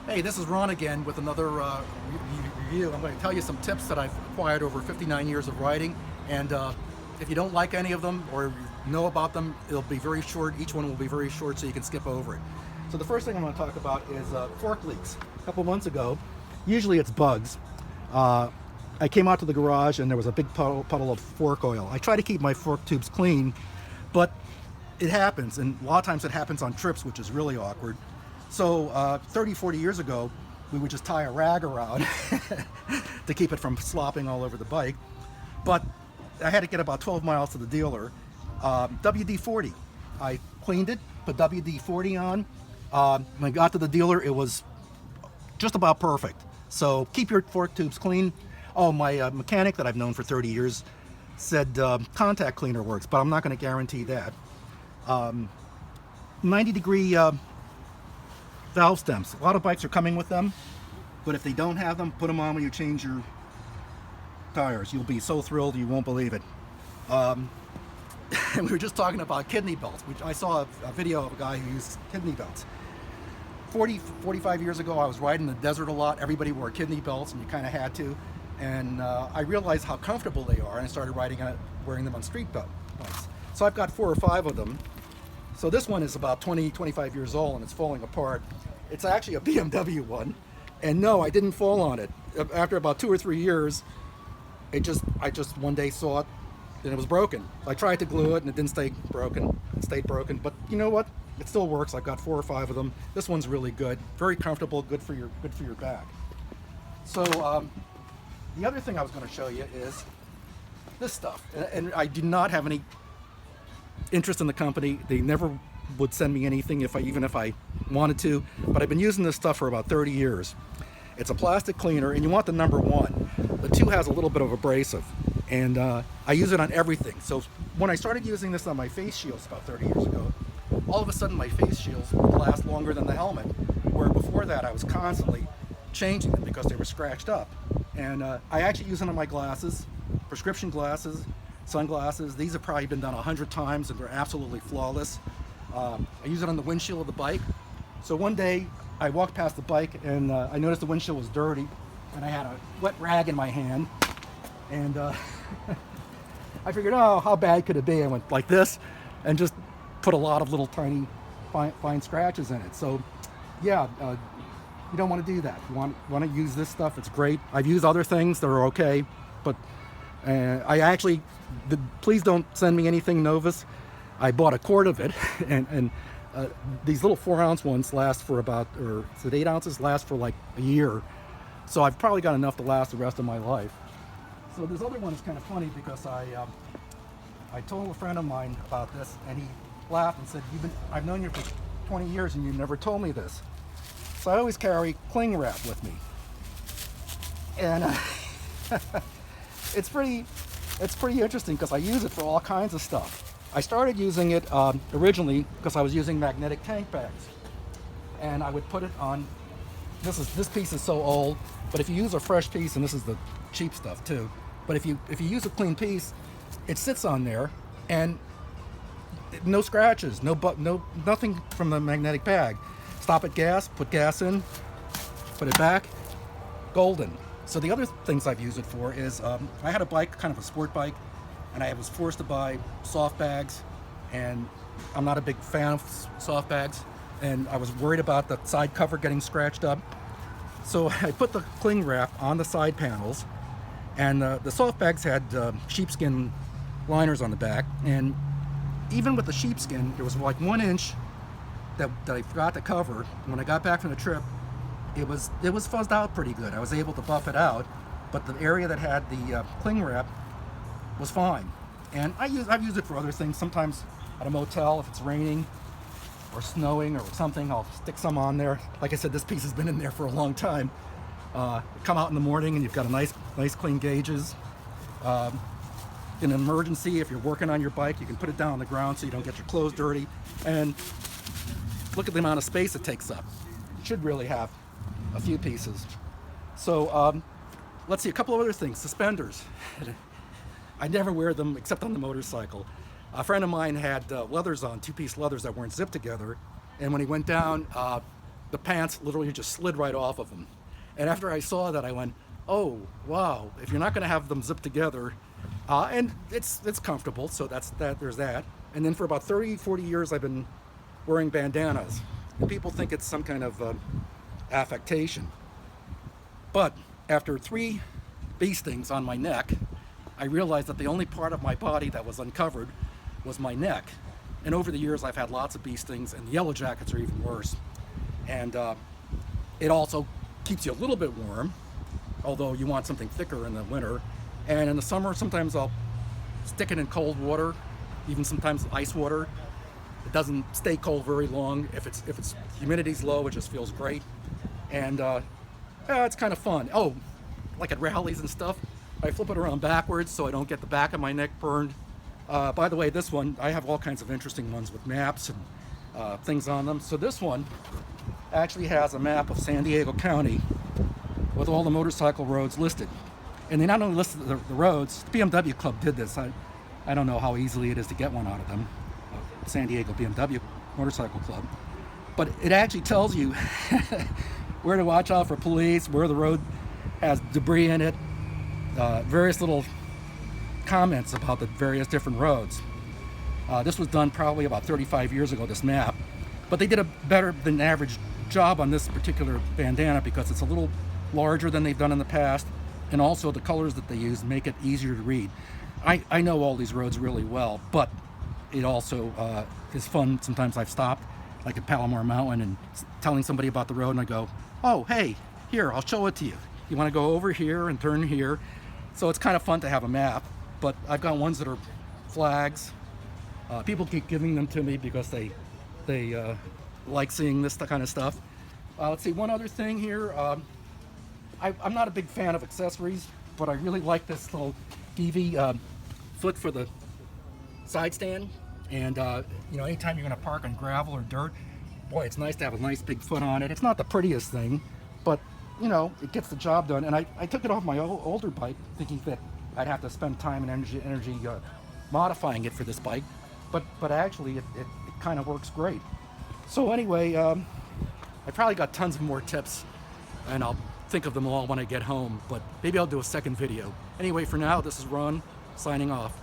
Hey, this is Ron again with another review. I'm going to tell you some tips that I've acquired over 59 years of riding, and if you don't like any of them or you know about them, it'll be very short. Each one will be very short, so you can skip over it. So the first thing I'm going to talk about is fork leaks. A couple months ago, usually it's bugs. I came out to the garage and there was a big puddle of fork oil. I try to keep my fork tubes clean, but it happens, and a lot of times it happens on trips, which is really awkward. So 30, 40 years ago, we would just tie a rag around to keep it from slopping all over the bike. But I had to get about 12 miles to the dealer. WD-40. I cleaned it, put WD-40 on. When I got to the dealer, it was just about perfect. So keep your fork tubes clean. Oh, my mechanic that I've known for 30 years said contact cleaner works, but I'm not going to guarantee that. 90-degree valve stems. A lot of bikes are coming with them, but if they don't have them, put them on when you change your tires. You'll be so thrilled you won't believe it. And we were just talking about kidney belts, which I saw a video of a guy who used kidney belts. 45 years ago, I was riding in the desert a lot. Everybody wore kidney belts, and you kind of had to. And I realized how comfortable they are, and I started wearing them on street bikes. So I've got 4 or 5 of them. So this one is about 20, 25 years old, and it's falling apart. It's actually a BMW one, and no, I didn't fall on it. After about 2 or 3 years, I just one day saw it, and it was broken. I tried to glue it, and it didn't stay broken. It stayed broken, but you know what? It still works. I've got 4 or 5 of them. This one's really good, very comfortable, good for your back. So the other thing I was going to show you is this stuff, and I do not have any interest in the company. They never would send me anything even if I wanted to, but I've been using this stuff for about 30 years. It's a plastic cleaner, and you want the number 1. The 2 has a little bit of abrasive, and I use it on everything. So when I started using this on my face shields about 30 years ago, all of a sudden my face shields would last longer than the helmet, where before that I was constantly changing them because they were scratched up. And I actually use it on my glasses, prescription glasses, sunglasses. These have probably been done 100 times, and they're absolutely flawless. I use it on the windshield of the bike. So one day I walked past the bike, and I noticed the windshield was dirty, and I had a wet rag in my hand, and I figured, oh, how bad could it be? I went like this and just put a lot of little tiny fine scratches in it. So yeah, you don't want to do that. You want to use this stuff. It's great. I've used other things that are okay, but I actually, please don't send me anything Novus. I bought a quart of it, and these little 4-ounce ones last for about, or is it 8 ounces, last for like a year. So I've probably got enough to last the rest of my life. So this other one is kind of funny because I told a friend of mine about this, and he laughed and said, I've known you for 20 years and you never told me this. So I always carry cling wrap with me. And it's pretty interesting because I use it for all kinds of stuff. I started using it originally because I was using magnetic tank bags, and I would put it on. This piece is so old, but if you use a fresh piece, and this is the cheap stuff too, but if you use a clean piece, it sits on there, and no scratches, nothing from the magnetic bag. Stop at gas, put gas in, put it back, golden. So the other things I've used it for is I had a bike, kind of a sport bike, and I was forced to buy soft bags, and I'm not a big fan of soft bags, and I was worried about the side cover getting scratched up. So I put the cling wrap on the side panels, and the soft bags had sheepskin liners on the back, and even with the sheepskin, there was like 1 inch that I forgot to cover. When I got back from the trip, it was fuzzed out pretty good. I was able to buff it out, but the area that had the cling wrap was fine. And I've used it for other things. Sometimes at a motel, if it's raining or snowing or something, I'll stick some on there. Like I said, this piece has been in there for a long time. Come out in the morning and you've got a nice clean gauges. In an emergency, if you're working on your bike, you can put it down on the ground so you don't get your clothes dirty. And look at the amount of space it takes up. It should really have a few pieces. So let's see, a couple of other things. Suspenders. I never wear them except on the motorcycle. A friend of mine had leathers on, 2-piece leathers that weren't zipped together, and when he went down, the pants literally just slid right off of them. And after I saw that, I went, oh, wow, if you're not going to have them zipped together, and it's comfortable, so there's that. And then for about 30, 40 years, I've been wearing bandanas. And people think it's some kind of affectation. But after 3 bee stings on my neck, I realized that the only part of my body that was uncovered was my neck. And over the years, I've had lots of bee stings, and the yellow jackets are even worse. And it also keeps you a little bit warm, although you want something thicker in the winter. And in the summer, sometimes I'll stick it in cold water, even sometimes ice water. It doesn't stay cold very long. If it's humidity's low, it just feels great. And it's kind of fun. Oh, like at rallies and stuff, I flip it around backwards so I don't get the back of my neck burned. By the way, this one, I have all kinds of interesting ones with maps and things on them. So this one actually has a map of San Diego County with all the motorcycle roads listed. And they not only listed the roads, the BMW Club did this. I don't know how easily it is to get one out of them, San Diego BMW Motorcycle Club. But it actually tells you where to watch out for police, where the road has debris in it, various little comments about the various different roads. This was done probably about 35 years ago, this map. But they did a better than average job on this particular bandana because it's a little larger than they've done in the past, and also the colors that they use make it easier to read. I know all these roads really well, but it also is fun. Sometimes I've stopped, like at Palomar Mountain, and telling somebody about the road, and I go, oh, hey, here, I'll show it to you. You want to go over here and turn here? So it's kind of fun to have a map, but I've got ones that are flags. People keep giving them to me because they like seeing this kind of stuff. Let's see, one other thing here. I'm not a big fan of accessories, but I really like this little EV foot for the side stand. And anytime you're going to park on gravel or dirt, boy, it's nice to have a nice big foot on it. It's not the prettiest thing, but it gets the job done. And I took it off my older bike, thinking that I'd have to spend time and energy modifying it for this bike, but actually it kind of works great. So anyway, I probably got tons of more tips, and I'll think of them all when I get home, but maybe I'll do a second video. Anyway, for now, this is Ron, signing off.